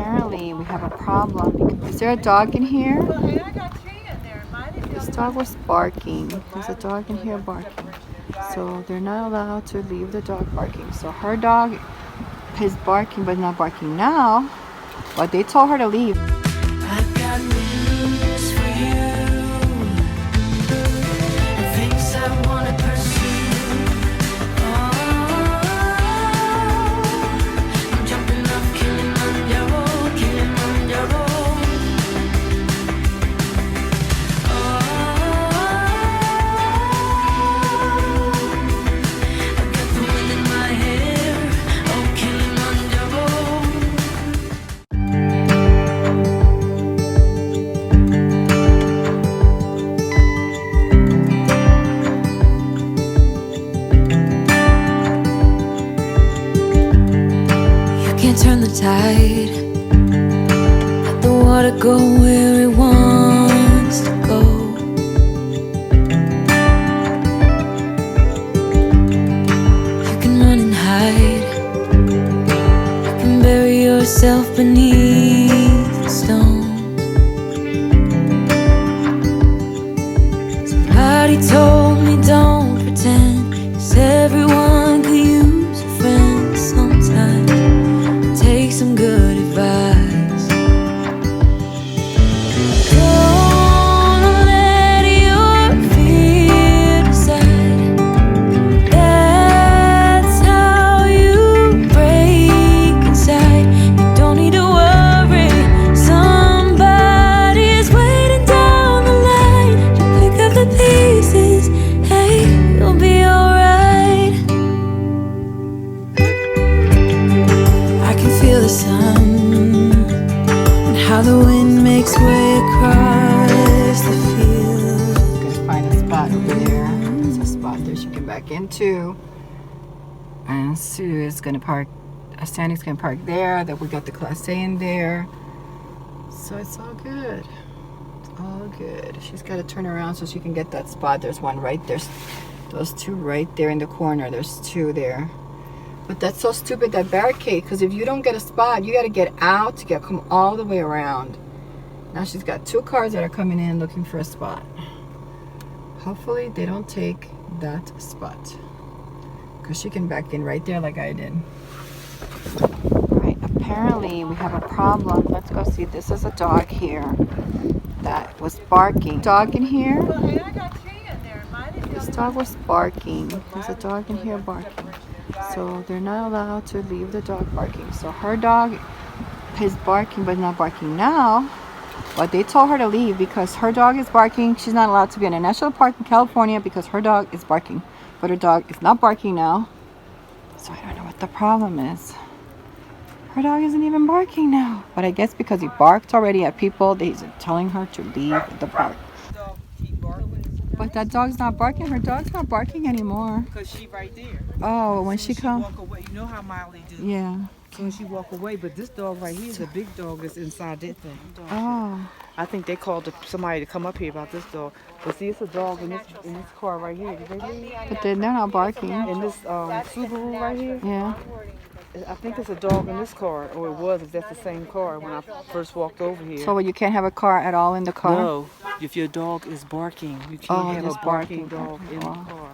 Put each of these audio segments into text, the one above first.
apparently we have a problem. Is there a dog in here? This dog was barking. There's a dog in here barking. So they're not allowed to leave the dog barking. So her dog is barking but not barking now. But they told her to leave. I've got news for you. The things I want to pursue. Oh, I'm jumping off Kilimanjaro, Kilimanjaro. Oh, I've got the wind in my hair. Oh, Kilimanjaro. Can't turn the tide. Let the water go where it wants to go. You can run and hide. You can bury yourself beneath the stones. Somebody told me don't pretend, 'cause everyone could use a friend sometimes. Take some good advice. Don't let your fear decide. That's how you break inside. You don't need to worry. Somebody is waiting down the line to pick up the pieces. Hey, you'll be alright. I can feel the sun and how the wind makes way across the field. Just find a spot over there. There's a spot there she can back into. And Sue is gonna park. Sandy's gonna park there. Then we got the Class A in there. So it's all good. It's all good. She's got to turn around so she can get that spot. There's one right there. Those two right there in the corner. There's two there. But that's so stupid, that barricade, because if you don't get a spot, you got to get out to come all the way around. Now she's got two cars that are coming in looking for a spot. Hopefully they don't take that spot, because she can back in right there like I did. Right, apparently we have a problem. Let's go see. This is a dog here that was barking. Dog in here? This dog was barking. There's a dog in here barking. So they're not allowed to leave the dog barking. So her dog is barking but not barking now. But they told her to leave because her dog is barking. She's not allowed to be in a national park in California because her dog is barking. But her dog is not barking now. So I don't know what the problem is. Her dog isn't even barking now. But I guess because he barked already at people, they're telling her to leave the park. But that dog's not barking. Her dog's not barking anymore. Because she right there. Oh, when she comes. Walk away. You know how Miley do. Yeah. So when she walk away, but this dog right here, the big dog is inside that thing. Oh. I think they called somebody to come up here about this dog. But see, it's a dog in this car right here. Did they leave? But they're not barking. In this Subaru right here. Yeah. I think it's a dog in this car, or it was, if that's the same car when I first walked over here. So you can't have a car at all in the car? No, if your dog is barking, you can't have a just barking barking. dog in the car.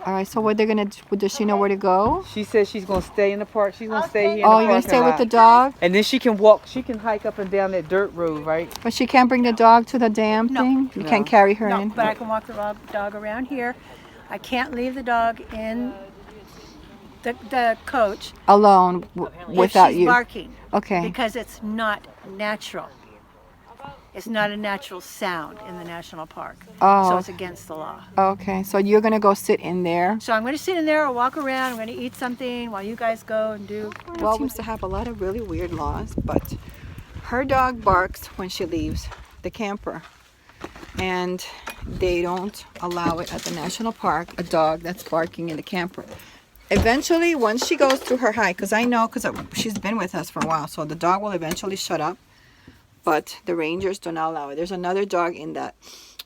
All right, so what they're going to do, does she know where to go? She says she's going to stay in the park. She's going to stay here in the Oh, parking you're going to stay with lot. the dog? And then she can walk, she can hike up and down that dirt road, right? But she can't bring the dog to the damn thing? You can't carry her in? But I can walk the dog around here. I can't leave the dog in the coach Alone without if she's you? barking. Okay. Because it's not natural. It's not a natural sound in the national park. Oh. So it's against the law. Okay, so you're going to go sit in there? So I'm going to sit in there or walk around. I'm going to eat something while you guys go and do. Well, seems to have a lot of really weird laws, but her dog barks when she leaves the camper. And they don't allow it at the national park, a dog that's barking in the camper. Eventually, once she goes through her hike, because I know, because she's been with us for a while, so the dog will eventually shut up. But the rangers do not allow it. There's another dog in that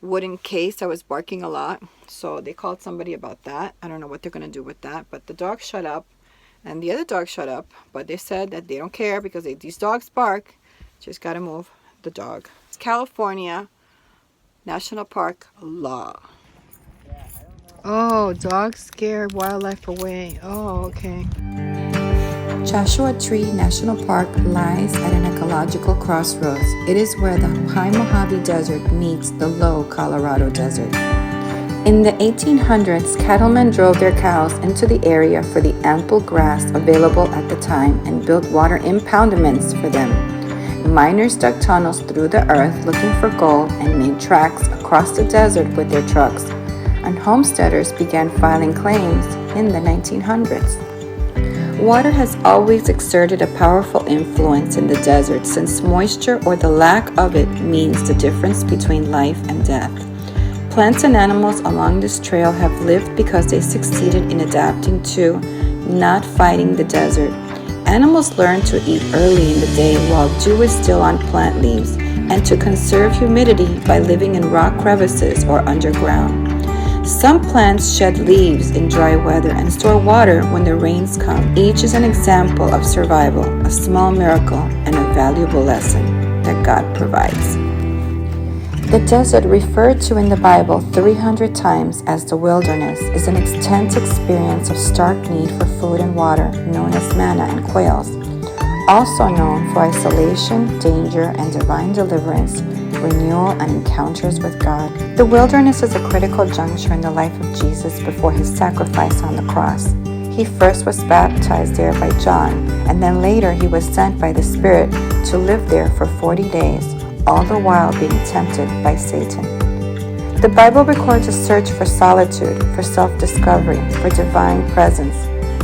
wooden case that was barking a lot. So they called somebody about that. I don't know what they're going to do with that. But the dog shut up. And the other dog shut up, but they said that they don't care because these dogs bark. Just gotta move the dog. It's California National Park law. Oh, dogs scare wildlife away. Oh, okay. Joshua Tree National Park lies at an ecological crossroads. It is where the high Mojave Desert meets the low Colorado Desert. In the 1800s, cattlemen drove their cows into the area for the ample grass available at the time and built water impoundments for them. Miners dug tunnels through the earth looking for gold and made tracks across the desert with their trucks. And homesteaders began filing claims in the 1900s. Water has always exerted a powerful influence in the desert since moisture or the lack of it means the difference between life and death. Plants and animals along this trail have lived because they succeeded in adapting to, not fighting the desert. Animals learn to eat early in the day while dew is still on plant leaves and to conserve humidity by living in rock crevices or underground. Some plants shed leaves in dry weather and store water when the rains come. Each is an example of survival, a small miracle, and a valuable lesson that God provides. The desert, referred to in the Bible 300 times as the wilderness, is an intense experience of stark need for food and water, known as manna and quails. Also known for isolation, danger, and divine deliverance, renewal, and encounters with God. The wilderness is a critical juncture in the life of Jesus before his sacrifice on the cross. He first was baptized there by John, and then later he was sent by the Spirit to live there for 40 days, all the while being tempted by Satan. The Bible records a search for solitude, for self-discovery, for divine presence,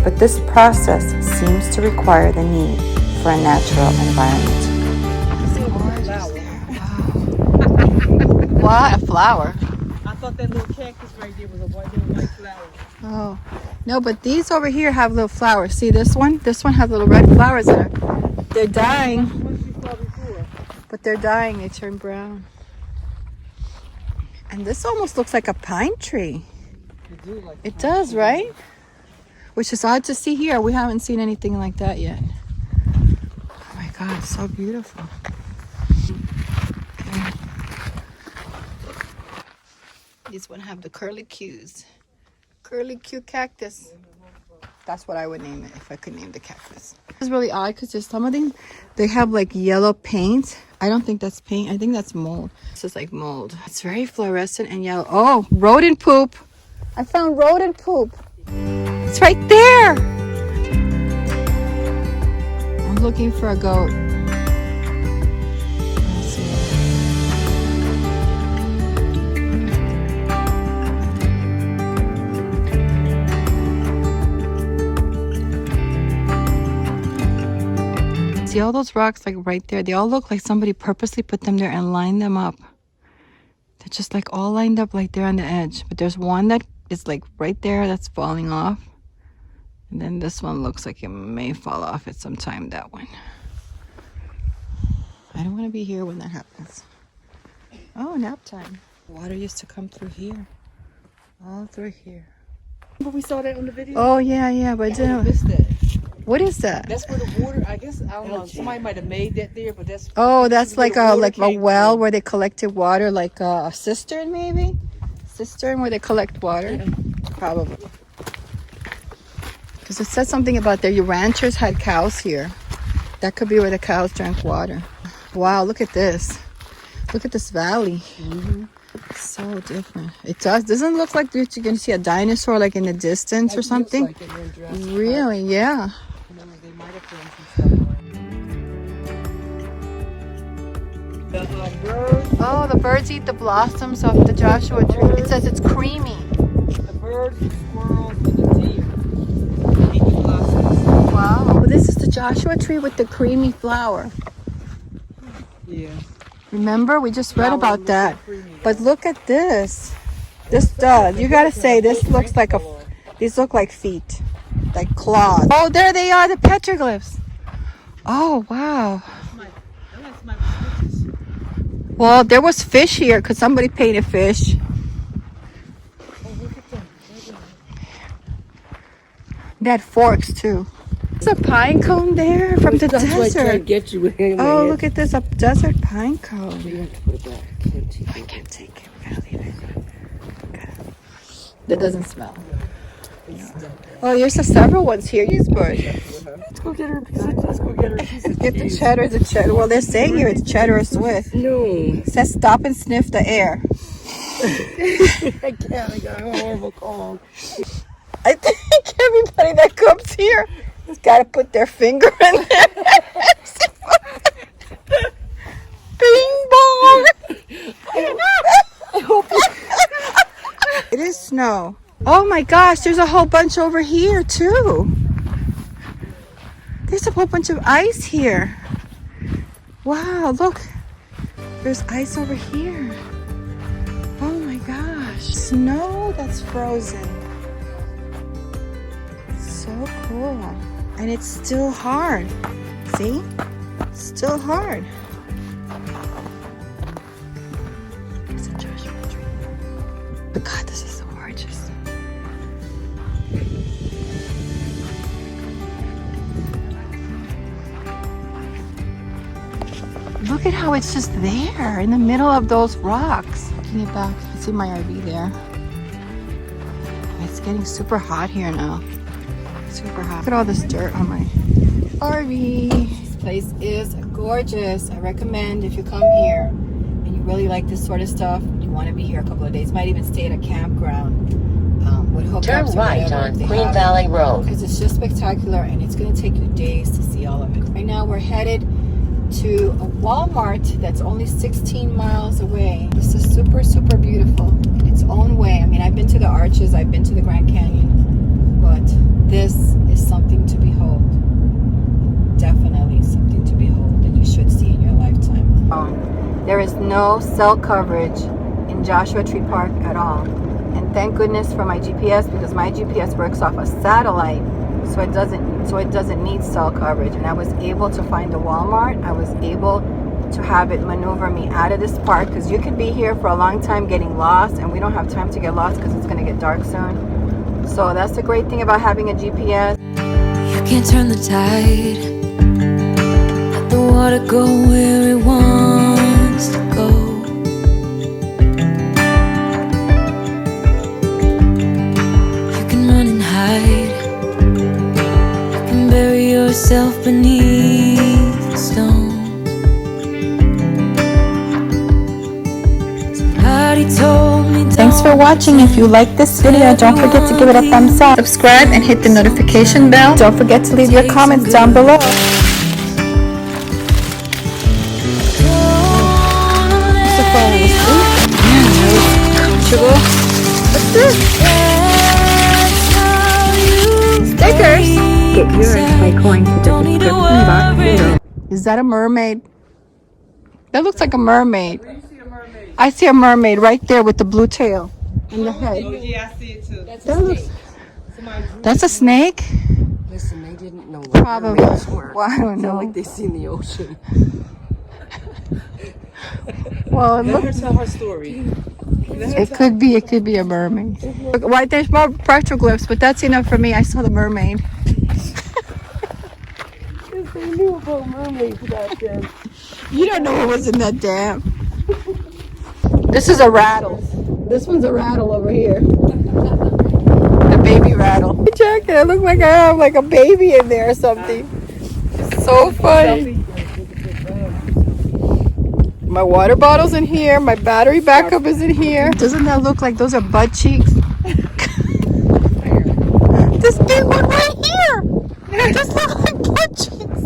but this process seems to require the need for a natural environment. What? A flower? I thought that little cactus right there was a white flower. Oh. No, but these over here have little flowers. See this one? This one has little red flowers in it. They're dying. What you saw before? But they're dying. They turn brown. And this almost looks like a pine tree. It does, right? Which is odd to see here. We haven't seen anything like that yet. Oh my God, it's so beautiful. Okay. These one have the curlicues. Curlicue cactus. That's what I would name it if I could name the cactus. It's really odd because there's some of them, they have like yellow paint. I don't think that's paint. I think that's mold. This is like mold. It's very fluorescent and yellow. Oh, rodent poop. I found rodent poop. It's right there. I'm looking for a goat. Let's see. See all those rocks like right there? They all look like somebody purposely put them there and lined them up. They're just like all lined up like there on the edge. But there's one that is like right there that's falling off. And then this one looks like it may fall off at some time, that one. I don't want to be here when that happens. Oh, nap time. Water used to come through here. All through here. But we saw that on the video. Oh, yeah, but I didn't. Missed that. What is that? That's where the water. I guess I don't know. Somebody might have made that there, but that's. Oh, that's where like the water a came well from. where they collected water, like a cistern maybe? Cistern where they collect water? Probably. Because it said something about your ranchers had cows here. That could be where the cows drank water. Wow, look at this. Look at this valley. So different. It doesn't look like you're going to see a dinosaur like in the distance or something. Like it in Jurassic Park. Really, yeah. They might have filmed some stuff on it. The birds, Oh, the birds eat the blossoms of the Joshua tree. It says it's creamy. the birds, the squirrels, and the deer eat the blossoms. Wow. This is the Joshua tree with the creamy flower. Yeah. Remember, we just read Flower about looks that. like creamy. But look at this. This does. You gotta say, this looks like these look like feet. Like claws. Oh, there they are, the petroglyphs. Oh, wow. Well, there was fish here because somebody painted fish. They had forks too. There's a pine cone there from the That's why I tried to desert. get you with him. Oh, look at this, a desert pine cone. You have to put it back. I can't take it. We gotta leave it. That doesn't smell. Oh, there's several ones here. These birds. Let's go get her. Let's go get her. Get the cheddar, the cheddar. Well, they're saying here it's cheddar or Swiss. No. It says stop and sniff the air. I can't. I got a horrible cold. I think everybody that comes here has got to put their finger in there. Bing bong. It is snow. Oh my gosh, there's a whole bunch over here too. There's a whole bunch of ice here. Wow, look. There's ice over here. Oh my gosh. Snow that's frozen. So cool. And it's still hard. See? It's still hard. It's a Joshua tree. But God, this is so gorgeous. Look at how it's just there in the middle of those rocks. Taking it back. I see my RV there. It's getting super hot here now. Super hot. Look at all this dirt on my RV. This place is gorgeous. I recommend if you come here and you really like this sort of stuff, you want to be here a couple of days. Might even stay at a campground. Turn right on Queen Valley Road. Because it's just spectacular and it's going to take you days to see all of it. Right now we're headed to a Walmart that's only 16 miles away. This is super, super beautiful in its own way. I mean, I've been to the Arches, I've been to the Grand Canyon, but this is something to behold. Definitely something to behold that you should see in your lifetime. There is no cell coverage in Joshua Tree Park at all. And thank goodness for my GPS, because my GPS works off a satellite, so it doesn't need cell coverage. And I was able to find a Walmart. I was able to have it maneuver me out of this park, because you could be here for a long time getting lost, and we don't have time to get lost because it's going to get dark soon. So that's the great thing about having a GPS. You can't turn the tide. Let the water go where it wants to go. You can run and hide. You can bury yourself beneath the stones. Somebody told me Thanks for watching. If you like this video, don't forget to give it a thumbs up. Subscribe and hit the notification bell. Don't forget to leave your comments down below. What's this? Stickers. Get yours by going to the description box below. Is that a mermaid? That looks like a mermaid. I see a mermaid right there with the blue tail and the head. Oh, yeah, I see it too. That's a snake? Listen, they didn't know what Probably. mermaids were. Well, I don't It's not know. like they seen the ocean. Well, it Let her looks. tell her story. It could be a mermaid. Look, well, there's more petroglyphs, but that's enough for me. I saw the mermaid. They knew about mermaids back then. You don't know what was in that dam. This is a rattle. This one's a rattle over here. A baby rattle. Jacket, I look like I have like a baby in there or something. So funny. My water bottle's in here. My battery backup is in here. Doesn't that look like those are butt cheeks? This big one right here. This looks like butt cheeks.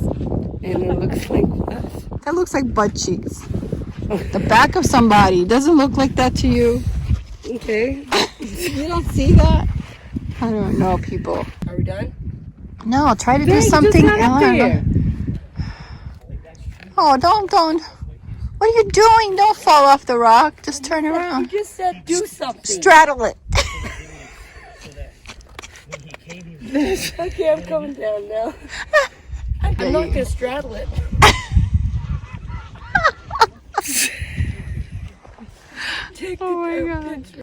And it looks like what? That looks like butt cheeks. The back of somebody. Doesn't look like that to you. Okay. You don't see that? I don't know, people. Are we done? No, try to do something. Oh, don't. What are you doing? Don't fall off the rock. Just turn around. You just said do something. Straddle it. Okay, I'm coming down now. I'm not gonna straddle it. Take the damn picture.